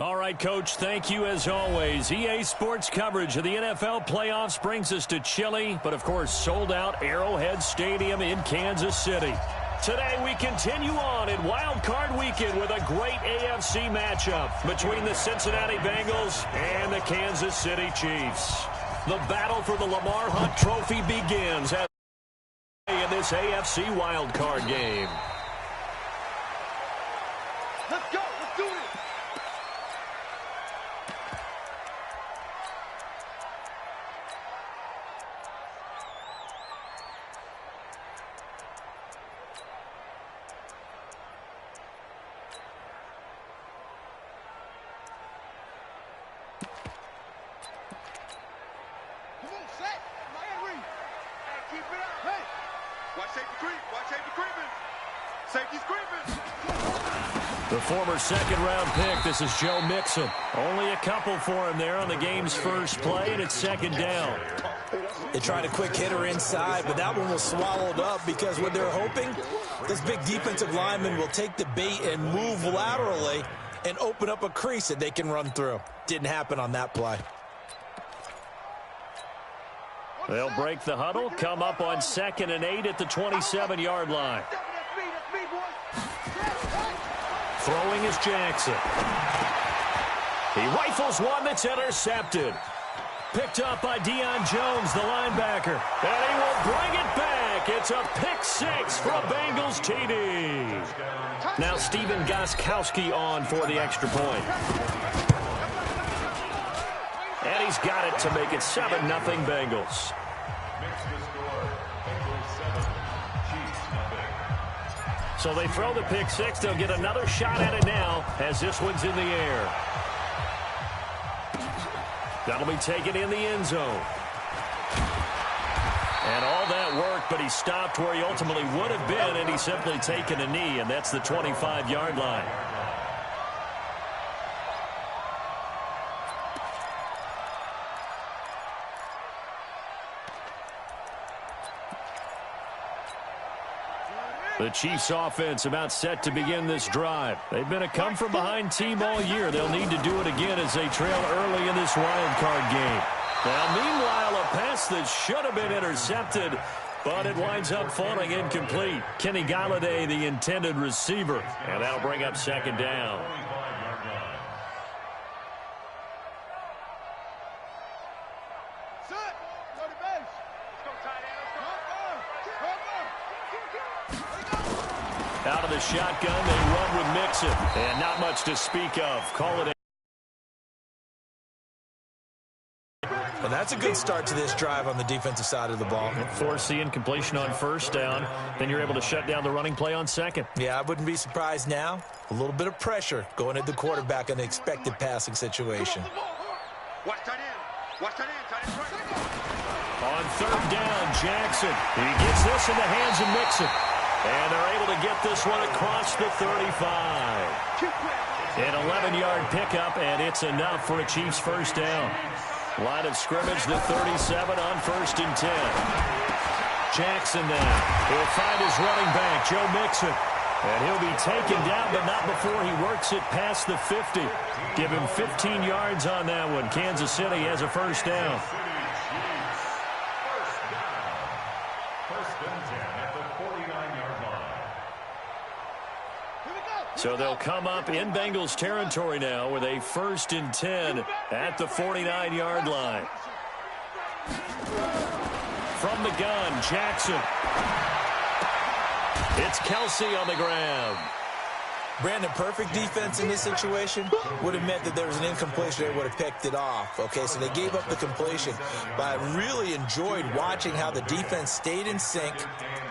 All right, Coach, thank you as always. EA Sports coverage of the NFL playoffs brings us to chilly, but of course sold-out Arrowhead Stadium in Kansas City. Today we continue on in Wild Card Weekend with a great AFC matchup between the Cincinnati Bengals and the Kansas City Chiefs. The battle for the Lamar Hunt Trophy begins in this AFC Wild Card game. Let's go. Let's do it. Come on, set. Miami. Hey, keep it up. Hey. Watch safety creep. Watch safety creeping. Safety's creeping. The former second-round pick, this is Joe Mixon. Only a couple for him there on the game's first play, and it's second down. They tried a quick hitter inside, but that one was swallowed up because what they're hoping, this big defensive lineman will take the bait and move laterally and open up a crease that they can run through. Didn't happen on that play. They'll break the huddle, come up on 2nd and 8 at the 27-yard line. Throwing is Jackson. He rifles one that's intercepted. Picked up by Deion Jones, the linebacker. And he will bring it back. It's a pick six for a Bengals TD. Now Stephen Gostkowski on for the extra point. And he's got it to make it 7-0 Bengals. So they throw the pick six. They'll get another shot at it now as this one's in the air. That'll be taken in the end zone. And all that work, but he stopped where he ultimately would have been, and he's simply taken a knee, and that's the 25-yard line. The Chiefs offense about set to begin this drive. They've been a come-from-behind team all year. They'll need to do it again as they trail early in this wild card game. Now, meanwhile, a pass that should have been intercepted, but it winds up falling incomplete. Kenny Galladay, the intended receiver, and that'll bring up second down. Out of the shotgun, they run with Mixon. And not much to speak of. Call it a... Well, that's a good start to this drive on the defensive side of the ball. Force the incompletion on first down. Then you're able to shut down the running play on second. Yeah, I wouldn't be surprised now. A little bit of pressure going at the quarterback in the expected passing situation. Watch tight end. Watch tight end. Tight end right. On third down, Jackson. He gets this in the hands of Mixon. And they're able to get this one across the 35. An 11-yard pickup, and it's enough for a Chiefs first down. Line of scrimmage, the 37 on 1st and 10. Jackson now. He'll find his running back, Joe Mixon. And he'll be taken down, but not before he works it past the 50. Give him 15 yards on that one. Kansas City has a first down. So they'll come up in Bengals territory now with a 1st and 10 at the 49-yard line. From the gun, Jackson. It's Kelsey on the ground. Brandon, perfect defense in this situation would have meant that there was an incompletion. They would have picked it off. Okay, so they gave up the completion. But I really enjoyed watching how the defense stayed in sync,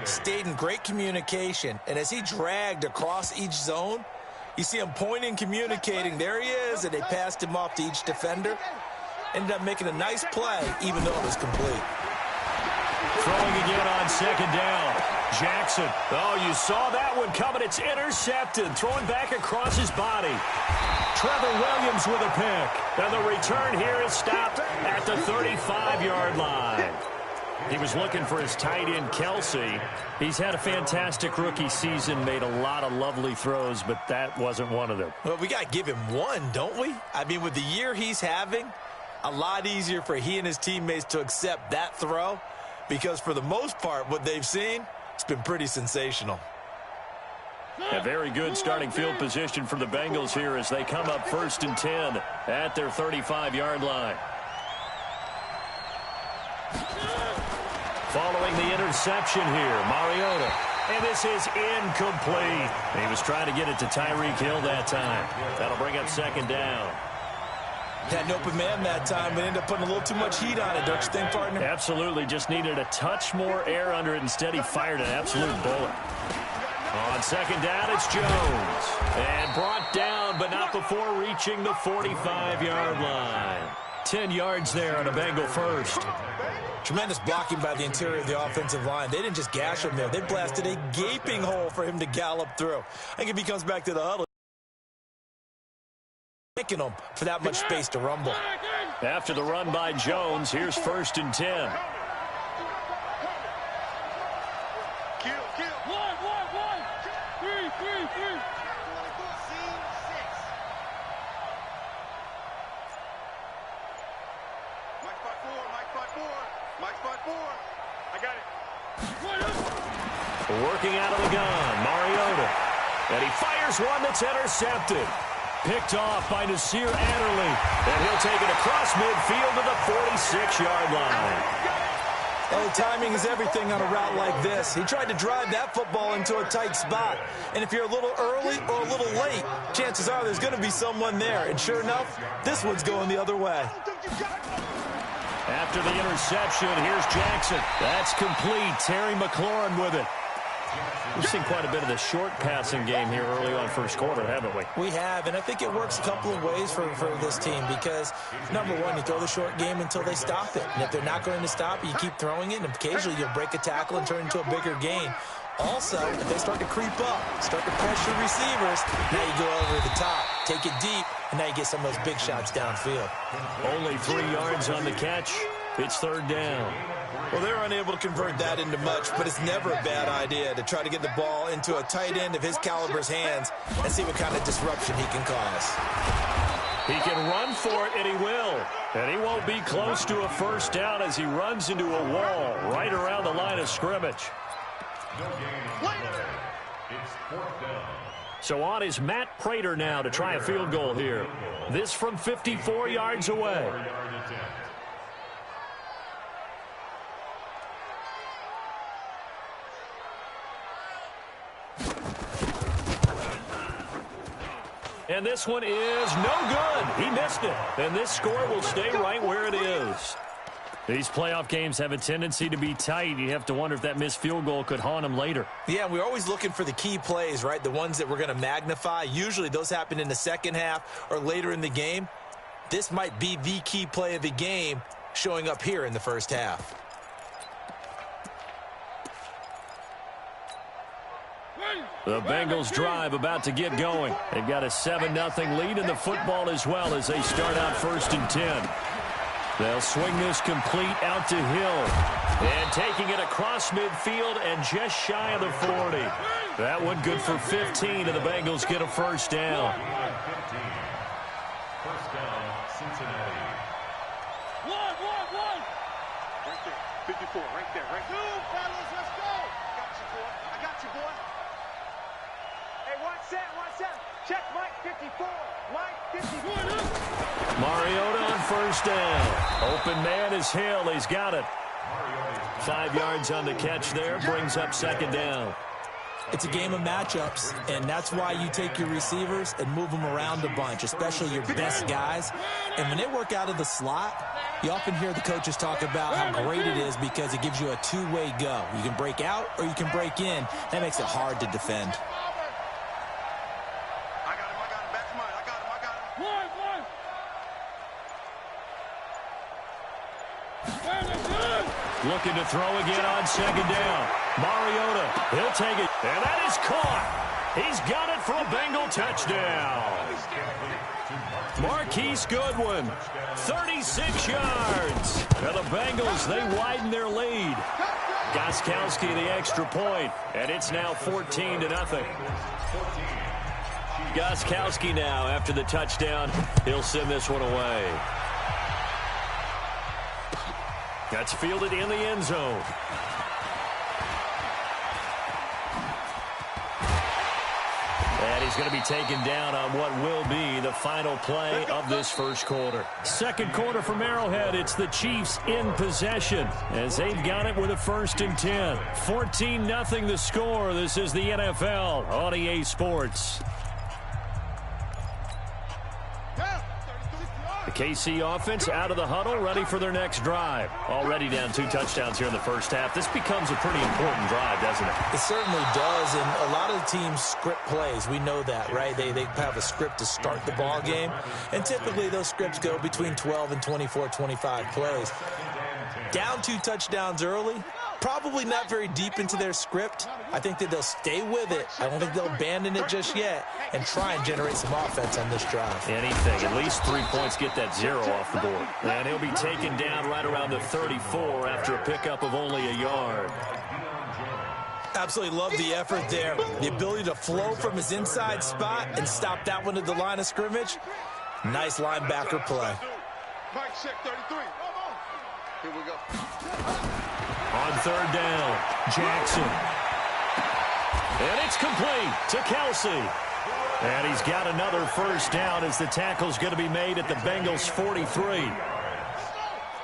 stayed in great communication. And as he dragged across each zone, you see him pointing, communicating. There he is, and they passed him off to each defender. Ended up making a nice play, even though it was complete. Throwing again on second down. Jackson. Oh, you saw that one coming. It's intercepted. Throwing back across his body. Trevor Williams with a pick. And the return here is stopped at the 35-yard line. He was looking for his tight end, Kelsey. He's had a fantastic rookie season, made a lot of lovely throws, but that wasn't one of them. Well, we got to give him one, don't we? I mean, with the year he's having, a lot easier for he and his teammates to accept that throw because for the most part, what they've seen, it's been pretty sensational. A very good starting field position for the Bengals here as they come up 1st and 10 at their 35-yard line. Following the interception here, Mariota. And this is incomplete. He was trying to get it to Tyreek Hill that time. That'll bring up 2nd down. Had an open man that time, but ended up putting a little too much heat on it, don't you think, partner? Absolutely. Just needed a touch more air under it. Instead, he fired an absolute bullet. On 2nd down, it's Jones. And brought down, but not before reaching the 45-yard line. 10 yards there on a Bengal first. Tremendous blocking by the interior of the offensive line. They didn't just gash him there. They blasted a gaping hole for him to gallop through. I think if he comes back to the huddle, picking him for that much space to rumble. After the run by Jones, here's 1st and 10. Working out of the gun, Mariota. And he fires one that's intercepted. Picked off by Nasir Adderley. And he'll take it across midfield to the 46-yard line. Oh, timing is everything on a route like this. He tried to drive that football into a tight spot. And if you're a little early or a little late, chances are there's going to be someone there. And sure enough, this one's going the other way. After the interception, here's Jackson. That's complete. Terry McLaurin with it. We've seen quite a bit of the short passing game here early on first quarter, haven't we? We have, and I think it works a couple of ways for this team because, number one, you throw the short game until they stop it. And if they're not going to stop it, you keep throwing it, and occasionally you'll break a tackle and turn it into a bigger gain. Also, if they start to creep up, start to pressure receivers, now you go over the top, take it deep, and now you get some of those big shots downfield. Only 3 yards on the catch. It's 3rd down. Well, they're unable to convert that into much, but it's never a bad idea to try to get the ball into a tight end of his caliber's hands and see what kind of disruption he can cause. He can run for it, and he will. And he won't be close to a 1st down as he runs into a wall right around the line of scrimmage. So on is Matt Prater now to try a field goal here. This from 54 yards away. And this one is no good. He missed it. And this score will stay right where it is. These playoff games have a tendency to be tight. You have to wonder if that missed field goal could haunt him later. Yeah, we're always looking for the key plays, right? The ones that we're going to magnify. Usually those happen in the second half or later in the game. This might be the key play of the game showing up here in the first half. The Bengals drive about to get going. They've got a 7-0 lead in the football as well as they start out 1st and 10. They'll swing this complete out to Hill. And taking it across midfield and just shy of the 40. That one good for 15, and the Bengals get a 1st down. 1st down, Cincinnati. 1. Right there, 54, right there, right there. 2, fellas, let's go. I got you, boy. Hey, watch that. Check Mike 54. Mike 54. Mariota on 1st down. Open man is Hill. He's got it. 5 yards on the catch there. Brings up 2nd down. It's a game of matchups, and that's why you take your receivers and move them around a bunch, especially your best guys. And when they work out of the slot, you often hear the coaches talk about how great it is because it gives you a two-way go. You can break out or you can break in. That makes it hard to defend. Looking to throw again on 2nd down. Mariota, he'll take it. And that is caught. He's got it for a Bengal touchdown. Marquise Goodwin, 36 yards. And the Bengals, they widen their lead. Gostkowski the extra point, and it's now 14-0. Gostkowski now, after the touchdown, he'll send this one away. That's fielded in the end zone. And he's going to be taken down on what will be the final play of this first quarter. Second quarter from Arrowhead. It's the Chiefs in possession as they've got it with a 1st and 10. 14-0 the score. This is the NFL on EA Sports. The KC offense out of the huddle, ready for their next drive. Already down 2 touchdowns here in the first half. This becomes a pretty important drive, doesn't it? It certainly does, and a lot of the teams script plays. We know that, right? They have a script to start the ball game, and typically those scripts go between 12 and 24, 25 plays. Down 2 touchdowns early, probably not very deep into their script. I think that they'll stay with it. I don't think they'll abandon it just yet and try and generate some offense on this drive. Anything. At least 3 points, get that 0 off the board. And he'll be taken down right around the 34 after a pickup of only a yard. Absolutely love the effort there. The ability to flow from his inside spot and stop that one at the line of scrimmage. Nice linebacker play. Mike, check 33. Here we go. On 3rd down, Jackson. And it's complete to Kelsey. And he's got another 1st down as the tackle's going to be made at the Bengals 43.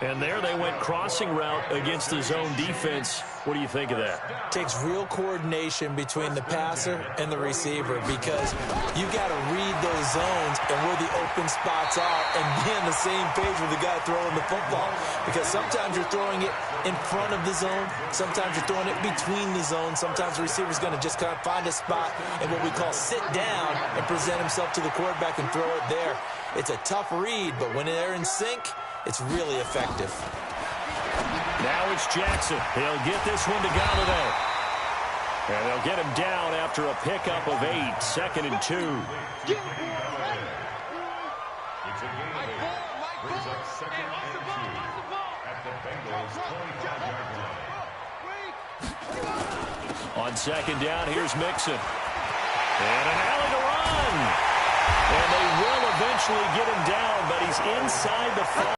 And there they went crossing route against the zone defense. What do you think of that? Takes real coordination between the passer and the receiver because you got to read those zones and where the open spots are and be on the same page with the guy throwing the football. Because sometimes you're throwing it in front of the zone. Sometimes you're throwing it between the zones. Sometimes the receiver's going to just kind of find a spot and what we call sit down and present himself to the quarterback and throw it there. It's a tough read, but when they're in sync, it's really effective. Now it's Jackson. He'll get this one to Galladay. And they'll get him down after a pickup of 8. 2nd and 2. Brings up 2nd and 2 at the Bengals 25-yard line. On 2nd down, here's Mixon. And an alley to run. And they will eventually get him down, but he's inside the 5.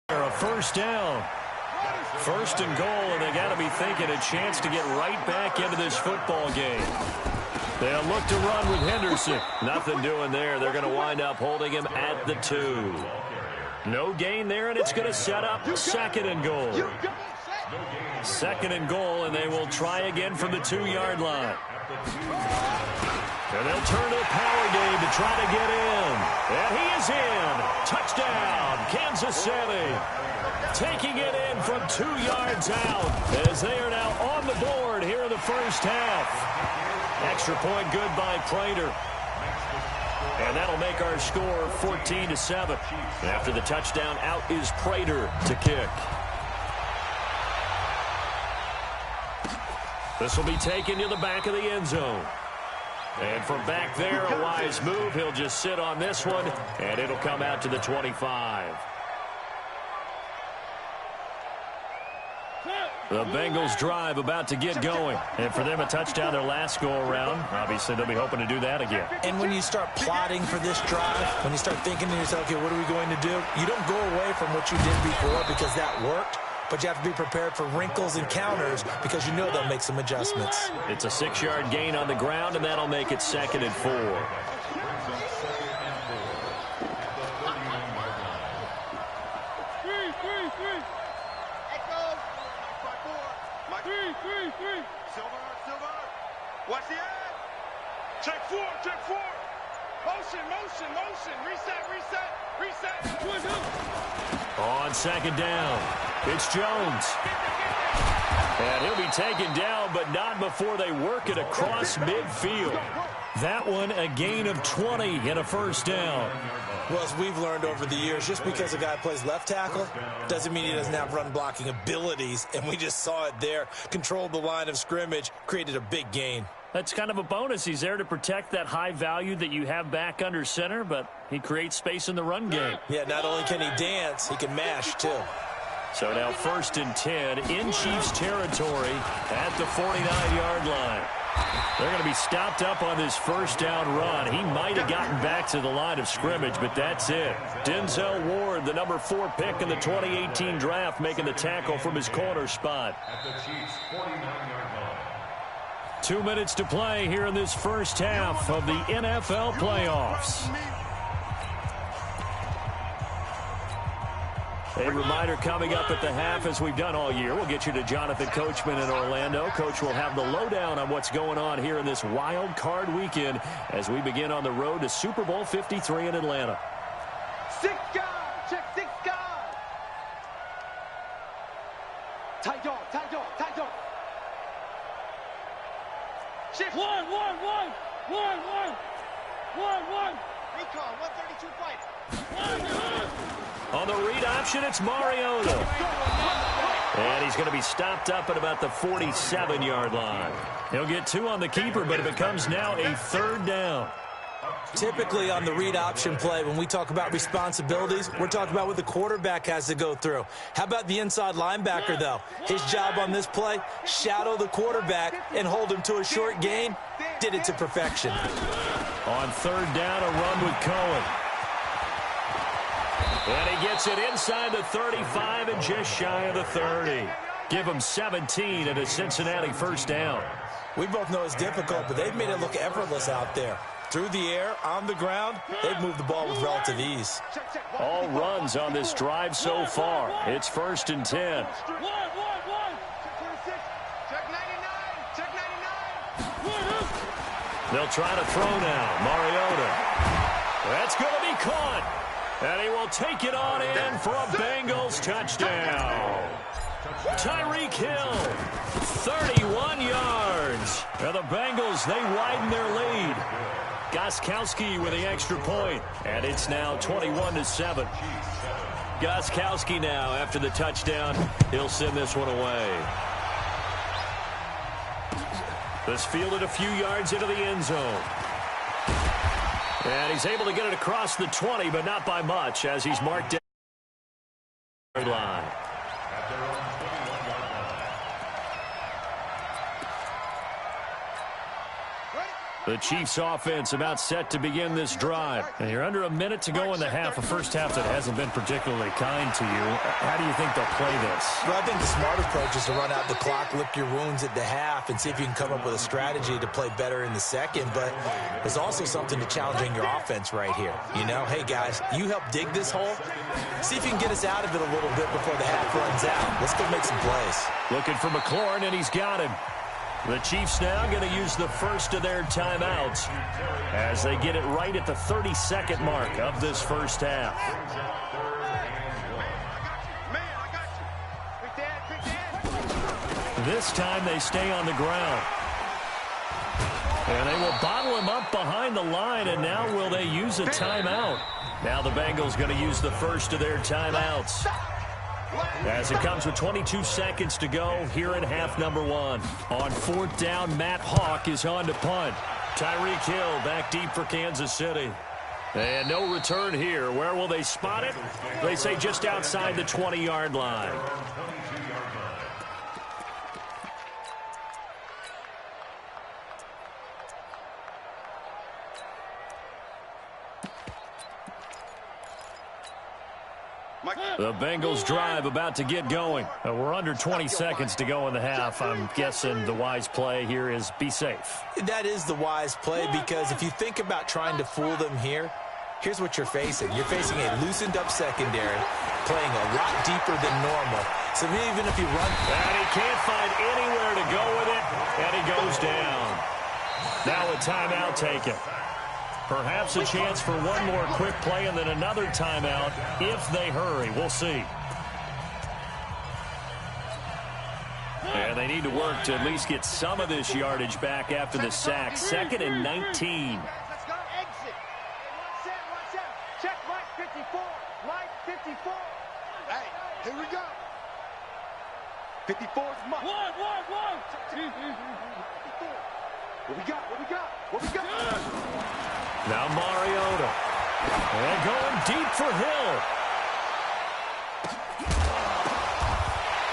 A 1st down. 1st and goal, and they got to be thinking a chance to get right back into this football game. They'll look to run with Henderson. Nothing doing there. They're going to wind up holding him at the 2. No gain there, and it's going to set up 2nd and goal. 2nd and goal, and they will try again from the 2-yard line. And they'll turn to the power game to try to get in. And he is in. Touchdown, Kansas City. Taking it in from 2 yards out as they are now on the board here in the first half. Extra point good by Prater. And that'll make our score 14-7. After the touchdown, out is Prater to kick. This will be taken to the back of the end zone. And from back there, a wise move. He'll just sit on this one, and it'll come out to the 25. The Bengals drive about to get going. And for them, a touchdown their last go-around. Obviously, they'll be hoping to do that again. And when you start plotting for this drive, when you start thinking to yourself, okay, what are we going to do? You don't go away from what you did before because that worked. But you have to be prepared for wrinkles and counters because you know they'll make some adjustments. It's a 6-yard gain on the ground, and that'll make it 2nd and 4. Watch the ad. Check 4, check 4. Motion. Reset. On 2nd down, it's Jones. And he'll be taken down, but not before they work it across midfield. That one, a gain of 20 and a 1st down. Well, as we've learned over the years, just because a guy plays left tackle doesn't mean he doesn't have run-blocking abilities, and we just saw it there. Controlled the line of scrimmage, created a big gain. That's kind of a bonus. He's there to protect that high value that you have back under center, but he creates space in the run game. Yeah, not only can he dance, he can mash, too. So now 1st and 10 in Chiefs territory at the 49-yard line. They're going to be stopped up on this first down run. He might have gotten back to the line of scrimmage, but that's it. Denzel Ward, the number 4 pick in the 2018 draft, making the tackle from his corner spot. At the Chiefs' 49-yard line. 2 minutes to play here in this first half of the NFL playoffs. A reminder coming up at the half, as we've done all year. We'll get you to Jonathan Coachman in Orlando. Coach will have the lowdown on what's going on here in this wild card weekend as we begin on the road to Super Bowl 53 in Atlanta. 6 guard, check 6 guard. Tight dog, tight dog, tight dog. Shift. 1. Recon, 132 fight. On the read option, it's Mariota. And he's going to be stopped up at about the 47-yard line. He'll get 2 on the keeper, but it becomes now a 3rd down. Typically on the read option play, when we talk about responsibilities, we're talking about what the quarterback has to go through. How about the inside linebacker, though? His job on this play, shadow the quarterback and hold him to a short gain. Did it to perfection. On 3rd down, a run with Cohen. And he gets it inside the 35 and just shy of the 30. Give him 17 at a Cincinnati first down. We both know it's difficult, but they've made it look effortless out there. Through the air, on the ground, they've moved the ball with relative ease. All runs on this drive so far. It's 1st and 10. Check 99. They'll try to throw now. Mariota. That's going to be caught. And he will take it on in for a Bengals touchdown. Tyreek Hill, 31 yards. And the Bengals, they widen their lead. Gostkowski with the extra point, and it's now 21-7. Gostkowski now, after the touchdown, he'll send this one away. This fielded a few yards into the end zone. And he's able to get it across the 20, but not by much, as he's marked down the line. The Chiefs offense about set to begin this drive. And you're under a minute to go in the half, a first half that hasn't been particularly kind to you. How do you think they'll play this? Well, I think the smart approach is to run out the clock, lick your wounds at the half, and see if you can come up with a strategy to play better in the second. But there's also something to challenging your offense right here. You know, hey, guys, you help dig this hole. See if you can get us out of it a little bit before the half runs out. Let's go make some plays. Looking for McLaurin, and he's got him. The Chiefs now going to use the first of their timeouts as they get it right at the 32nd mark of this first half. This time they stay on the ground. And they will bottle him up behind the line, and now will they use a timeout? Now the Bengals going to use the first of their timeouts. As it comes with 22 seconds to go here in half number 1. On 4th down, Matt Hawk is on to punt. Tyreek Hill back deep for Kansas City. And no return here. Where will they spot it? They say just outside the 20-yard line. The Bengals drive about to get going. We're under 20 seconds to go in the half. I'm guessing the wise play here is be safe. That is the wise play, because if you think about trying to fool them here, here's what you're facing. You're facing a loosened up secondary, playing a lot deeper than normal. So even if you run... And he can't find anywhere to go with it, and he goes down. Now a timeout taken. Perhaps a chance for one more quick play and then another timeout if they hurry. We'll see. And they need to work to at least get some of this yardage back after the sack. 2nd and 19. Let's go. Exit. Watch out. Check right 54. Right 54. Hey, here we go. 54 is marked. One. 54. What we got? What we got? What we got? Now Mariota. And going deep for Hill.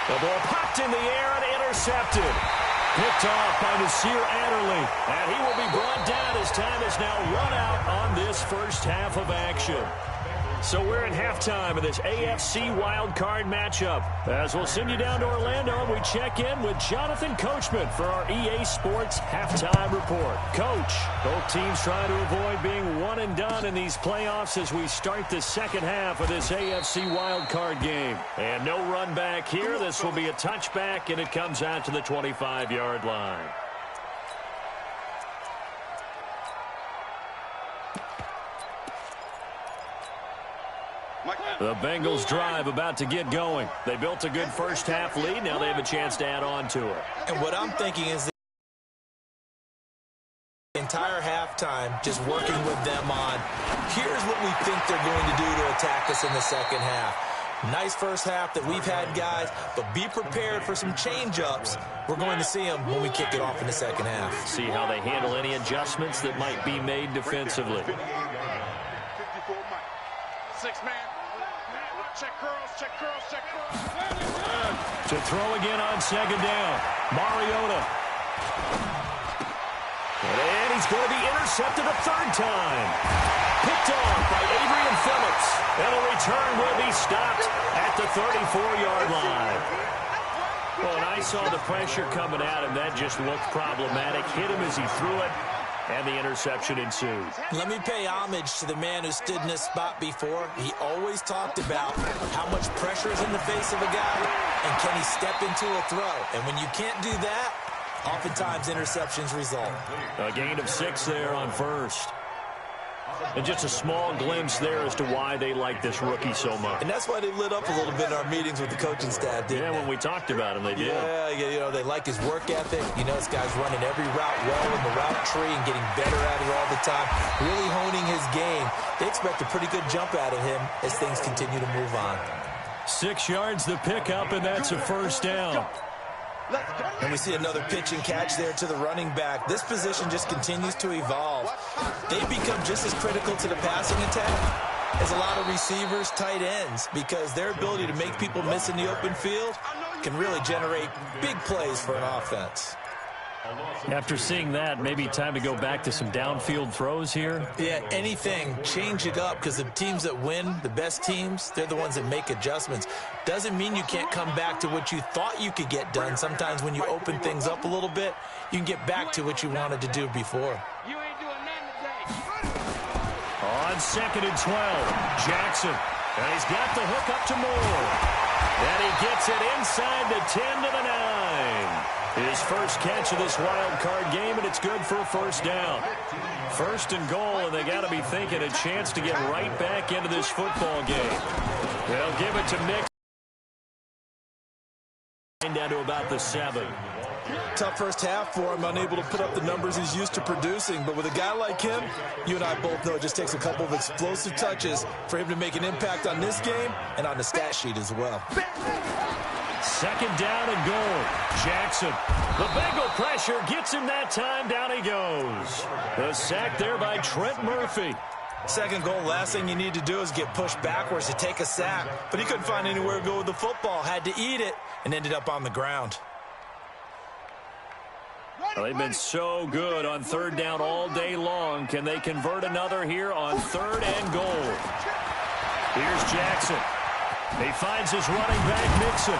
The ball popped in the air and intercepted. Picked off by Nasir Adderley. And he will be brought down as time is now run out on this first half of action. So we're in halftime of this AFC wildcard matchup. As we'll send you down to Orlando, and we check in with Jonathan Coachman for our EA Sports Halftime Report. Coach, both teams trying to avoid being one and done in these playoffs as we start the second half of this AFC wildcard game. And no run back here. This will be a touchback, and it comes out to the 25-yard line. The Bengals drive about to get going. They built a good first half lead. Now they have a chance to add on to it. And what I'm thinking is the entire halftime just working with them on, here's what we think they're going to do to attack us in the second half. Nice first half that we've had, guys, but be prepared for some change-ups. We're going to see them when we kick it off in the second half. See how they handle any adjustments that might be made defensively. 54 Mike. 6-man. Check curls, check curls, check curls. To throw again on second down. Mariota. And he's going to be intercepted a third time. Picked off by Adrian Phillips. And a return will be stopped at the 34-yard line. Well, and I saw the pressure coming at him. That just looked problematic. Hit him as he threw it. And the interception ensued. Let me pay homage to the man who stood in this spot before. He always talked about how much pressure is in the face of a guy, and can he step into a throw. And when you can't do that, oftentimes interceptions result. A gain of 6 there on first. And just a small glimpse there as to why they like this rookie so much. And that's why they lit up a little bit in our meetings with the coaching staff, didn't they? When we talked about him, they did. Yeah, you know, they like his work ethic. You know, this guy's running every route well in the route tree and getting better at it all the time, really honing his game. They expect a pretty good jump out of him as things continue to move on. 6 yards the pickup, and that's a first down. And we see another pitch and catch there to the running back. This position just continues to evolve. They become just as critical to the passing attack as a lot of receivers, tight ends, because their ability to make people miss in the open field can really generate big plays for an offense. After seeing that, maybe time to go back to some downfield throws here. Yeah, anything. Change it up, because the teams that win, the best teams, they're the ones that make adjustments. Doesn't mean you can't come back to what you thought you could get done. Sometimes when you open things up a little bit, you can get back to what you wanted to do before. You ain't doing nothing today. On 2nd and 12, Jackson. And he's got the hook up to Moore. And he gets it inside the 10 to the 9. His first catch of this wild card game, and it's good for a first down. 1st and goal, and they got to be thinking a chance to get right back into this football game. They'll give it to Nick. Down to about the 7. Tough first half for him, unable to put up the numbers he's used to producing. But with a guy like him, you and I both know it just takes a couple of explosive touches for him to make an impact on this game and on the stat sheet as well. 2nd down and goal. Jackson. The Bengal pressure gets him that time. Down he goes. The sack there by Trent Murphy. 2nd goal, last thing you need to do is get pushed backwards to take a sack. But he couldn't find anywhere to go with the football. Had to eat it and ended up on the ground. Well, they've been so good on 3rd down all day long. Can they convert another here on 3rd and goal? Here's Jackson. He finds his running back, Mixon.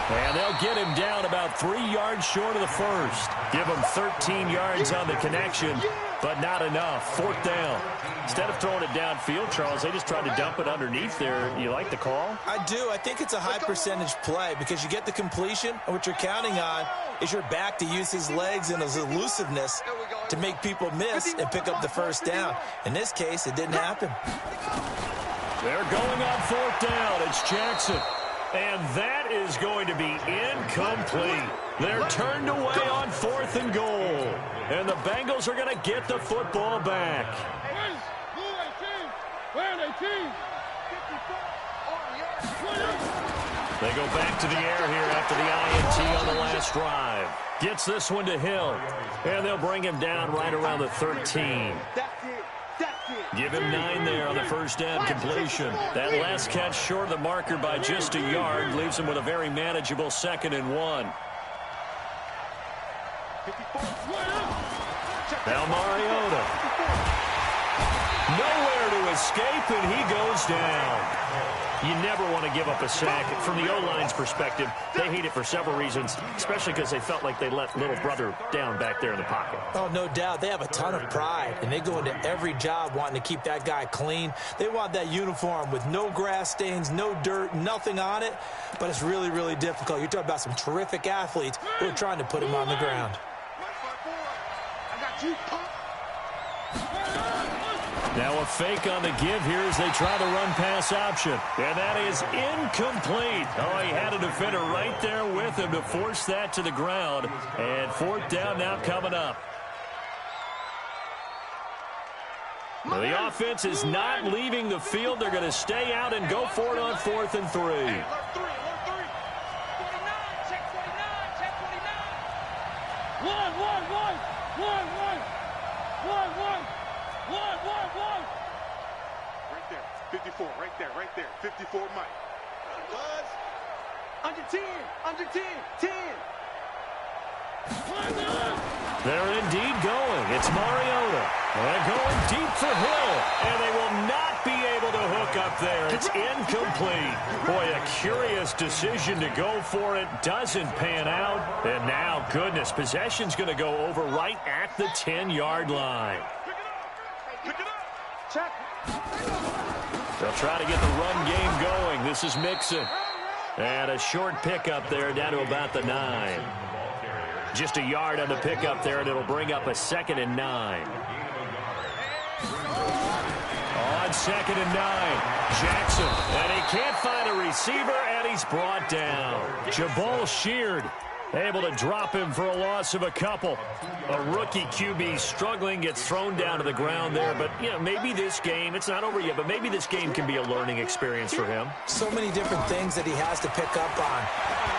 And they'll get him down about 3 yards short of the first. Give him 13 yards on the connection, but not enough. 4th down. Instead of throwing it downfield, Charles, they just tried to dump it underneath there. You like the call? I do. I think it's a high percentage play because you get the completion, and what you're counting on is your back to use his legs and his elusiveness to make people miss and pick up the first down. In this case, it didn't happen. They're going on 4th down. It's Jackson. And that is going to be incomplete. They're turned away on 4th and goal. And the Bengals are going to get the football back. They go back to the air here after the INT on the last drive. Gets this one to Hill. And they'll bring him down right around the 13. Give him 9 there on the first down completion. That last catch short of the marker by just a yard leaves him with a very manageable 2nd and 1. Now Mariota. Nowhere to escape, and he goes down. You never want to give up a sack. From the O-line's perspective, they hate it for several reasons, especially because they felt like they let little brother down back there in the pocket. Oh, no doubt. They have a ton of pride, and they go into every job wanting to keep that guy clean. They want that uniform with no grass stains, no dirt, nothing on it, but it's really, really difficult. You're talking about some terrific athletes who are trying to put him on the ground. I got you, punk. Now a fake on the give here as they try the run-pass option. And that is incomplete. Oh, he had a defender right there with him to force that to the ground. And 4th down now coming up. Now the offense is not leaving the field. They're going to stay out and go for it on 4th and 3. Hey, alert 3, alert 3. 49, check 49, check 49. 1. Right there, 54, right there. 54, Mike. Buzz. Under 10, 10. They're indeed going. It's Mariota. They're going deep for Hill. And they will not be able to hook up there. It's incomplete. Boy, a curious decision to go for it. Doesn't pan out. And now, goodness, possession's going to go over right at the 10-yard line. Pick it up. Check. They'll try to get the run game going. This is Mixon. And a short pickup there down to about the 9. Just a yard on the pickup there, and it'll bring up a 2nd and 9. On 2nd and 9, Jackson. And he can't find a receiver, and he's brought down. Jabal Sheard able to drop him for a loss of a couple. A rookie QB struggling, gets thrown down to the ground there. But, you know, maybe this game, it's not over yet, but maybe this game can be a learning experience for him. So many different things that he has to pick up on.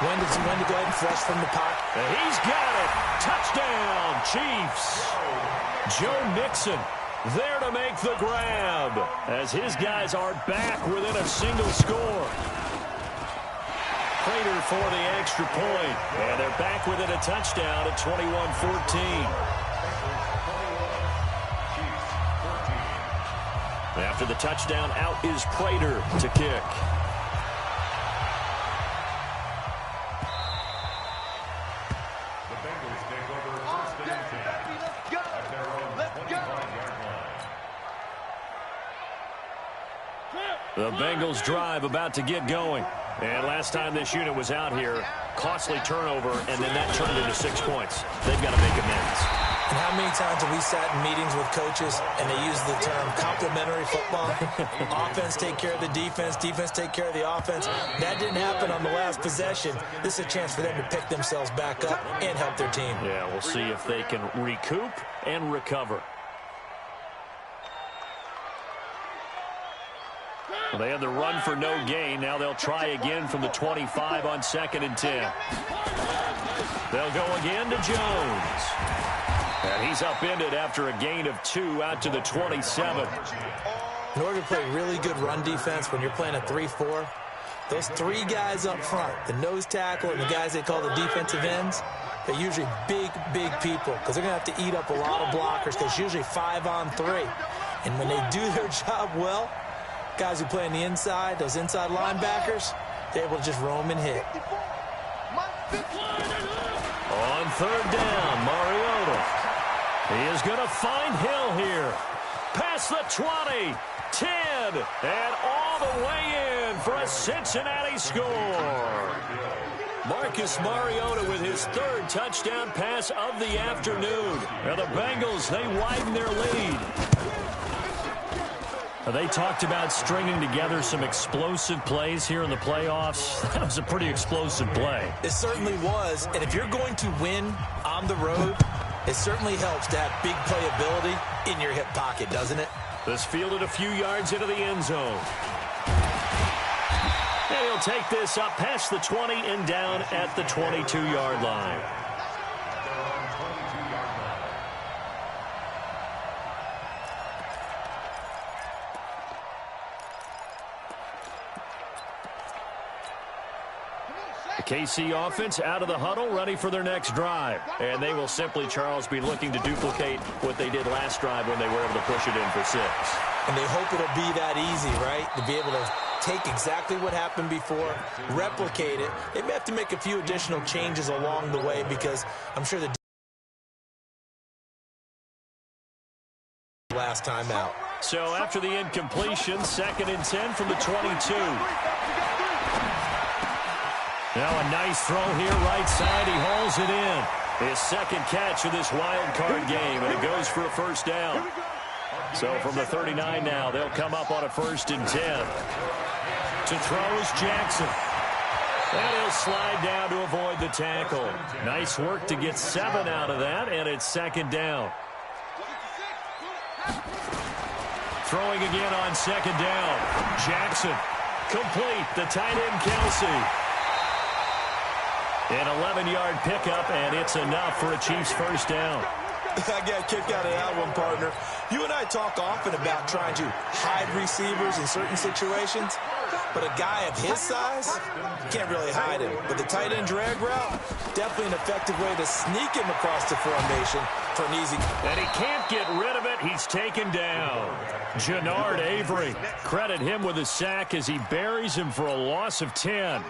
When to go ahead and flush from the pocket. And he's got it. Touchdown, Chiefs. Joe Mixon there to make the grab as his guys are back within a single score. Prater for the extra point. And they're back within a touchdown at 21-14. After the touchdown, out is Prater to kick. The Bengals drive about to get going. And last time this unit was out here, costly turnover, and then that turned into 6 points. They've got to make amends. And how many times have we sat in meetings with coaches and they use the term complementary football? Offense take care of the defense, defense take care of the offense. That didn't happen on the last possession. This is a chance for them to pick themselves back up and help their team. Yeah, we'll see if they can recoup and recover. Well, they had the run for no gain. Now they'll try again from the 25 on 2nd and 10. They'll go again to Jones. And he's upended after a gain of 2 out to the 27. In order to play really good run defense when you're playing a 3-4, those 3 guys up front, the nose tackle and the guys they call the defensive ends, they're usually big, big people because they're going to have to eat up a lot of blockers because it's usually 5 on 3. And when they do their job well, guys who play on the inside, those inside linebackers, they're able to just roam and hit. On 3rd down, Mariota. He is going to find Hill here. Past the 20, 10, and all the way in for a Cincinnati score. Marcus Mariota with his 3rd touchdown pass of the afternoon. And the Bengals, they widen their lead. They talked about stringing together some explosive plays here in the playoffs. That was a pretty explosive play. It certainly was. And if you're going to win on the road, it certainly helps to have big playability in your hip pocket, doesn't it? This fielded a few yards into the end zone. And he'll they'll take this up past the 20 and down at the 22-yard line. The KC offense out of the huddle, ready for their next drive. And they will simply, Charles, be looking to duplicate what they did last drive when they were able to push it in for 6. And they hope it'll be that easy, right? To be able to take exactly what happened before, replicate it. They may have to make a few additional changes along the way because I'm sure the last time out. So after the incompletion, 2nd and 10 from the 22. Now a nice throw here, right side. He hauls it in. His 2nd catch of this wild card game, and it goes for a 1st down. So from the 39 now, they'll come up on a 1st and 10. To throw is Jackson. And he'll slide down to avoid the tackle. Nice work to get 7 out of that, and it's 2nd down. Throwing again on 2nd down. Jackson complete. The tight end, Kelsey. An 11-yard pickup, and it's enough for a Chiefs 1st down. I got a kick out of that one, partner. You and I talk often about trying to hide receivers in certain situations, but a guy of his size, you can't really hide him. But the tight end drag route, definitely an effective way to sneak him across the formation for an easy. And he can't get rid of it. He's taken down. Jannard Avery, credit him with a sack as he buries him for a loss of 10.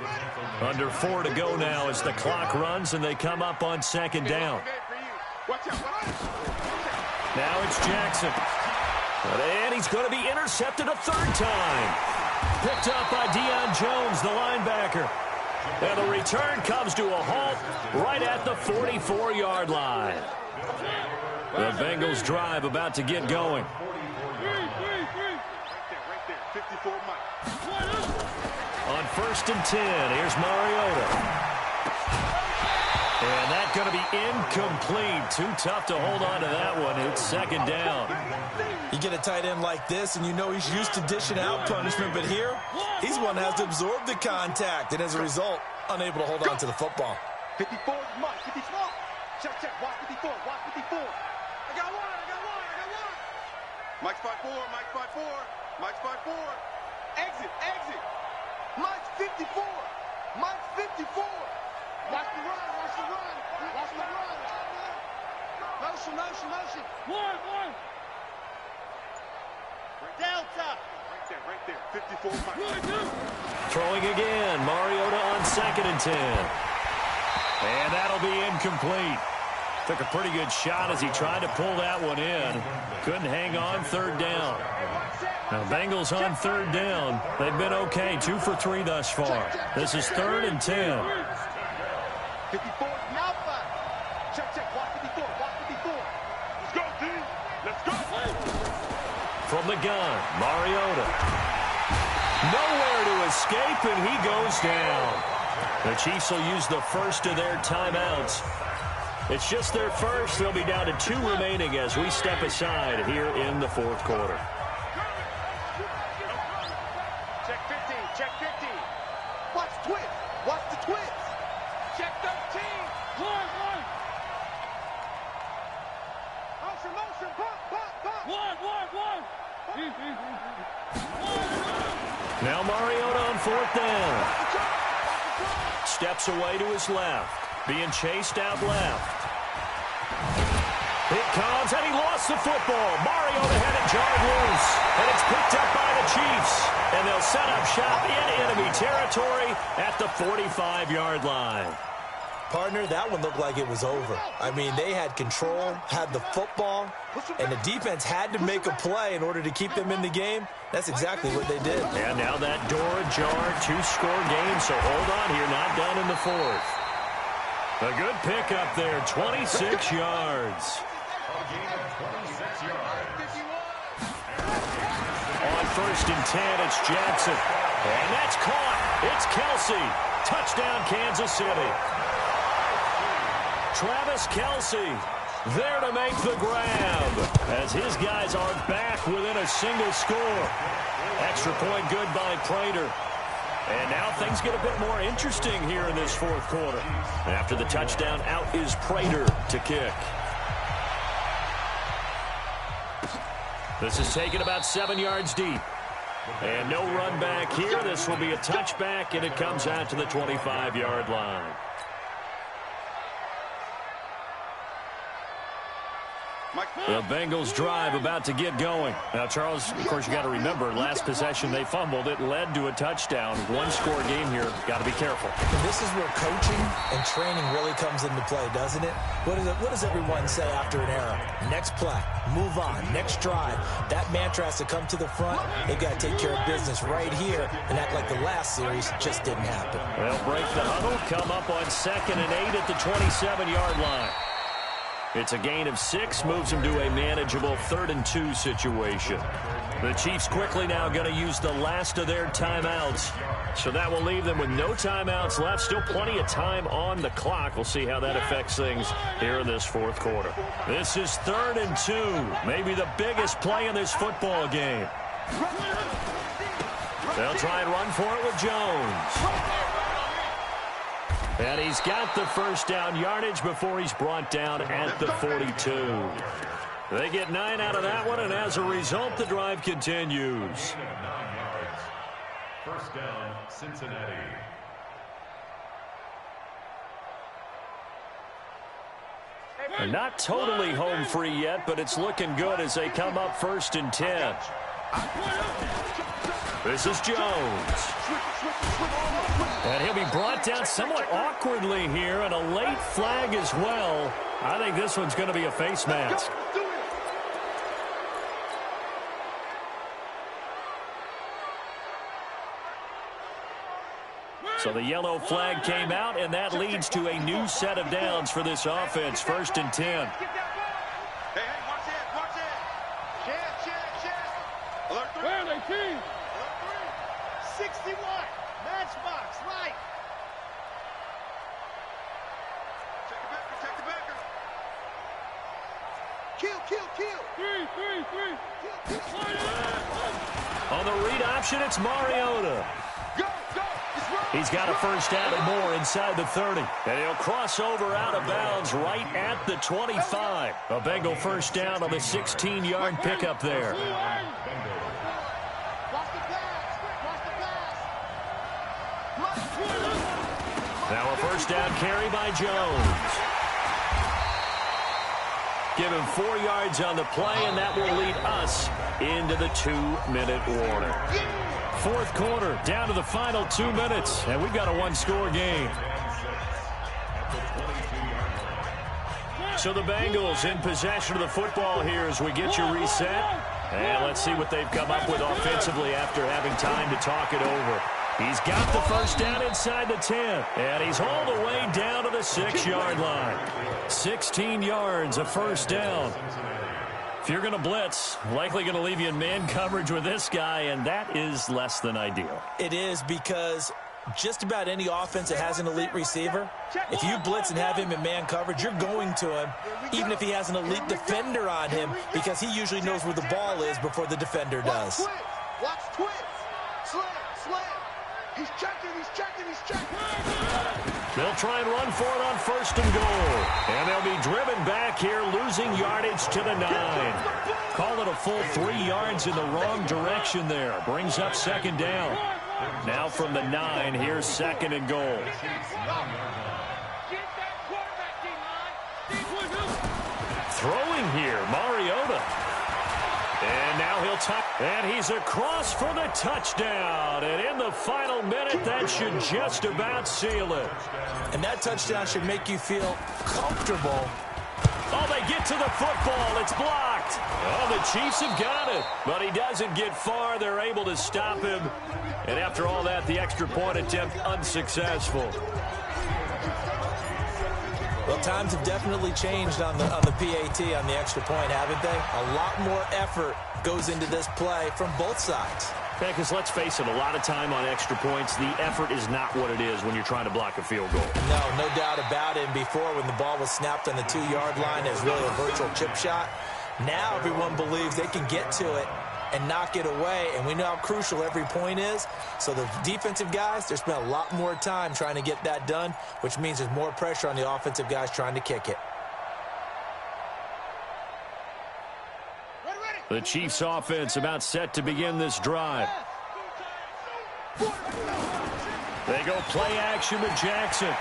Under 4 to go now as the clock runs and they come up on 2nd down. Now it's Jackson. And he's going to be intercepted a 3rd time. Picked up by Deion Jones, the linebacker. And the return comes to a halt right at the 44-yard line. The Bengals drive about to get going. On 1st and 10, here's Mariota. And that's going to be incomplete. Too tough to hold on to that one. It's 2nd down. You get a tight end like this, and you know he's used to dishing out punishment, but here, he's one that has to absorb the contact, and as a result, unable to hold on to the football. 54 is Mike. 54. Check, check. Watch 54. Watch 54. I got one. Mike's 5'4", Mike's 5'4", Mike's 5'4". Exit. Mike's 54. Mike's 54. Watch the run. Watch the run. Motion. One. Delta. Right there. 54, Mike. Throwing again. Mariota on 2nd and 10. And that'll be incomplete. Took a pretty good shot as he tried to pull that one in. Couldn't hang on 3rd down. Now, Bengals on 3rd down. They've been okay. 2 for 3 thus far. This is 3rd and 10. 54 now back. Check. Watch 54. Let's go, D. Let's go. From the gun, Mariota. Nowhere to escape, and he goes down. The Chiefs will use the first of their timeouts. It's just their first. They'll be down to 2 remaining as we step aside here in the 4th quarter. Check 15. Watch the twist. Check 13. One. Motion. Pop. One. Now Mariota on 4th down. Steps away to his left. Being chased out left. It comes, and he lost the football. Mariota had it jarred loose, and it's picked up by the Chiefs. And they'll set up shop in enemy territory at the 45-yard line. Partner, that one looked like it was over. I mean, they had control, had the football, and the defense had to make a play in order to keep them in the game. That's exactly what they did. And now that door ajar, 2-score game, so hold on here, not done in the 4th. A good pickup there, 26 yards. On 1st and 10, it's Jackson. And that's caught. It's Kelsey. Touchdown, Kansas City. Travis Kelsey there to make the grab as his guys are back within a single score. Extra point good by Prater. And now things get a bit more interesting here in this fourth quarter. After the touchdown, out is Prater to kick. This is taken about 7 yards deep. And no run back here. This will be a touchback, and it comes out to the 25-yard line. The Bengals drive about to get going. Now, Charles, of course, you got to remember, last possession they fumbled. It led to a touchdown. One-score game here. Got to be careful. And this is where coaching and training really comes into play, doesn't it? What does everyone say after an error? Next play, move on, next drive. That mantra has to come to the front. They've got to take care of business right here and act like the last series just didn't happen. They'll break the huddle, come up on 2nd and 8 at the 27-yard line. It's a gain of 6, moves them to a manageable 3rd and 2 situation. The Chiefs quickly now going to use the last of their timeouts. So that will leave them with no timeouts left. Still plenty of time on the clock. We'll see how that affects things here in this fourth quarter. This is 3rd and 2. Maybe the biggest play in this football game. They'll try and run for it with Jones. And he's got the first down yardage before he's brought down at the 42. They get 9 out of that one, and as a result, the drive continues. First down, Cincinnati. They're not totally home free yet, but it's looking good as they come up 1st and 10. This is Jones. And he'll be brought down somewhat awkwardly here, and a late flag as well. I think this one's going to be a face mask. So the yellow flag came out, and that leads to a new set of downs for this offense. 1st and 10. Hey, watch it. Check. Alert 3. Where are they, team? Alert 3. 61. Matchbox, right. Check the backer. Kill. 3. Kill. On the read option, it's Mariota. Go. He's got a first down and more inside the 30. And he'll cross over out of bounds right at the 25. A Bengal first down on the 16-yard pickup there. Now a first down carry by Jones. Give him 4 yards on the play, and that will lead us into the 2-minute warning. Fourth quarter, down to the final 2 minutes, and we've got a one-score game. So the Bengals in possession of the football here as we get you reset. And let's see what they've come up with offensively after having time to talk it over. He's got the first down inside the 10, and he's all the way down to the 6-yard line. 16 yards, a first down. If you're going to blitz, likely going to leave you in man coverage with this guy, and that is less than ideal. It is, because just about any offense that has an elite receiver, if you blitz and have him in man coverage, you're going to him, even if he has an elite defender on him, because he usually knows where the ball is before the defender does. Watch twins. Slam. He's checking. They'll try and run for it on 1st and goal. And they'll be driven back here, losing yardage to the 9. Call it a full 3 yards in the wrong direction there. Brings up 2nd down. Now from the 9, here's 2nd and goal. Throwing here, Mariota. And now he'll tuck, and he's across for the touchdown. And in the final minute, that should just about seal it. And that touchdown should make you feel comfortable. Oh, they get to the football. It's blocked. Oh, the Chiefs have got it. But he doesn't get far. They're able to stop him. And after all that, the extra point attempt unsuccessful. Well, times have definitely changed on the PAT, on the extra point, haven't they? A lot more effort goes into this play from both sides. Yeah, because let's face it, a lot of time on extra points, the effort is not what it is when you're trying to block a field goal. No doubt about it. And before, when the ball was snapped on the 2-yard line, it was really a virtual chip shot. Now everyone believes they can get to it and knock it away, and we know how crucial every point is. So the defensive guys, they spent a lot more time trying to get that done, which means there's more pressure on the offensive guys trying to kick it. The Chiefs offense about set to begin this drive. They go play action with Jackson.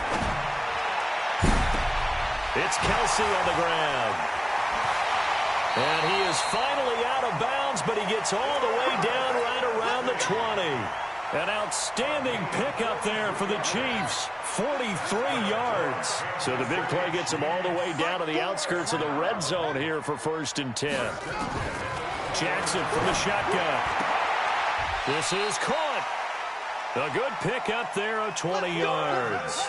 It's Kelsey on the ground. And he is finally out of bounds, but he gets all the way down right around the 20. An outstanding pickup there for the Chiefs. 43 yards. So the big play gets him all the way down to the outskirts of the red zone here for 1st and 10. Jackson from the shotgun. This is caught. A good pickup there of 20 yards.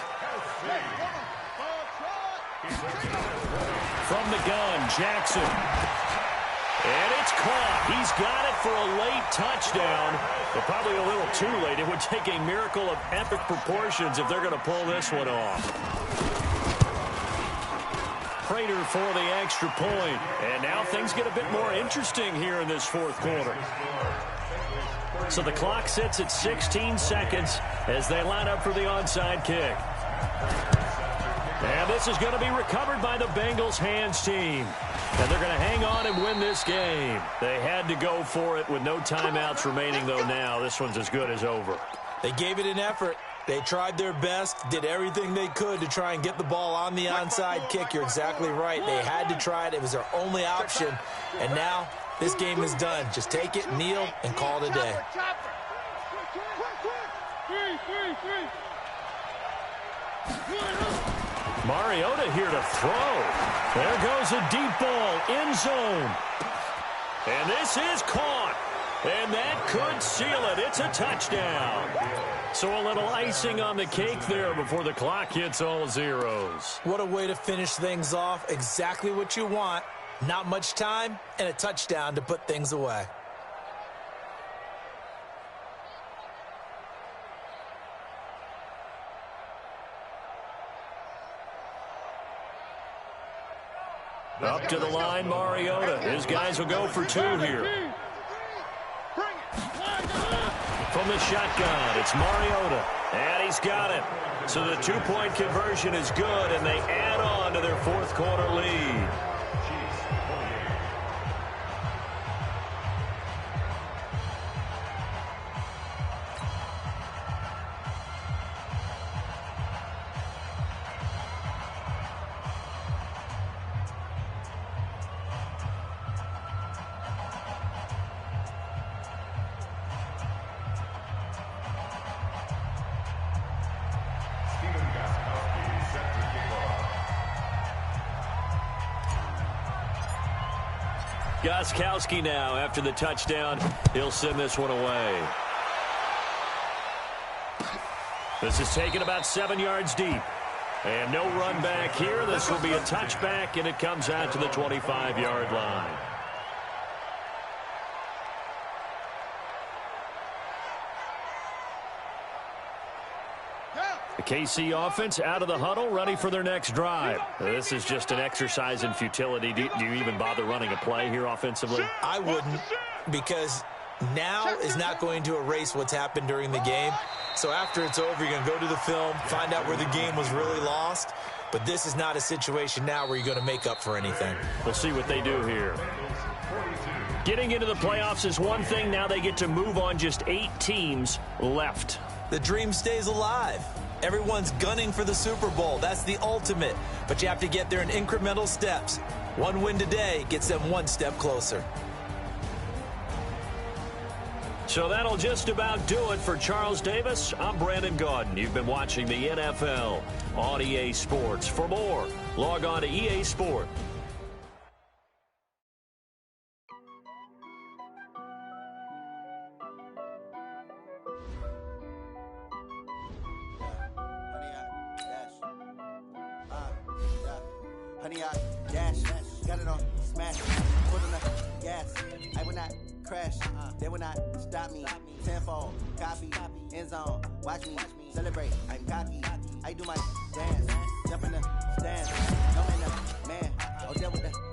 From the gun, Jackson. And it's caught. He's got it for a late touchdown, but probably a little too late. It would take a miracle of epic proportions if they're going to pull this one off. Prater for the extra point. And now things get a bit more interesting here in this 4th quarter. So the clock sits at 16 seconds as they line up for the onside kick. And this is going to be recovered by the Bengals hands team. And they're going to hang on and win this game. They had to go for it with no timeouts remaining, though, now. This one's as good as over. They gave it an effort. They tried their best, did everything they could to try and get the ball on the onside kick. You're exactly right. They had to try it. It was their only option. And now this game is done. Just take it, kneel, and call it a day. Mariota here to throw. There goes a deep ball, end zone. And this is caught. And that could seal it. It's a touchdown. So a little icing on the cake there before the clock hits all zeros. What a way to finish things off. Exactly what you want. Not much time and a touchdown to put things away. Up to the line, Mariota. His guys will go for 2 here. From the shotgun, it's Mariota. And he's got it. So the 2-point conversion is good, and they add on to their 4th quarter lead. Gostkowski now after the touchdown. He'll send this one away. This is taken about 7 yards deep. And no run back here. This will be a touchback, and it comes out to the 25-yard line. The KC offense out of the huddle, ready for their next drive. This is just an exercise in futility. Do you even bother running a play here offensively? I wouldn't, because now is not going to erase what's happened during the game. So after it's over, you're going to go to the film, find out where the game was really lost. But this is not a situation now where you're going to make up for anything. We'll see what they do here. Getting into the playoffs is one thing. Now they get to move on. Just 8 teams left. The dream stays alive. Everyone's gunning for the Super Bowl. That's the ultimate. But you have to get there in incremental steps. One win today gets them one step closer. So that'll just about do it for Charles Davis. I'm Brandon Gaudin. You've been watching the NFL on EA Sports. For more, log on to EA Sport. Honey, I dash, got it on, smash, put on the gas. I will not crash, they will not stop me. Tenfold, copy, end zone, watch me celebrate. I'm cocky, I do my dance, jump in the stands, don't end up, man. Oh, there with the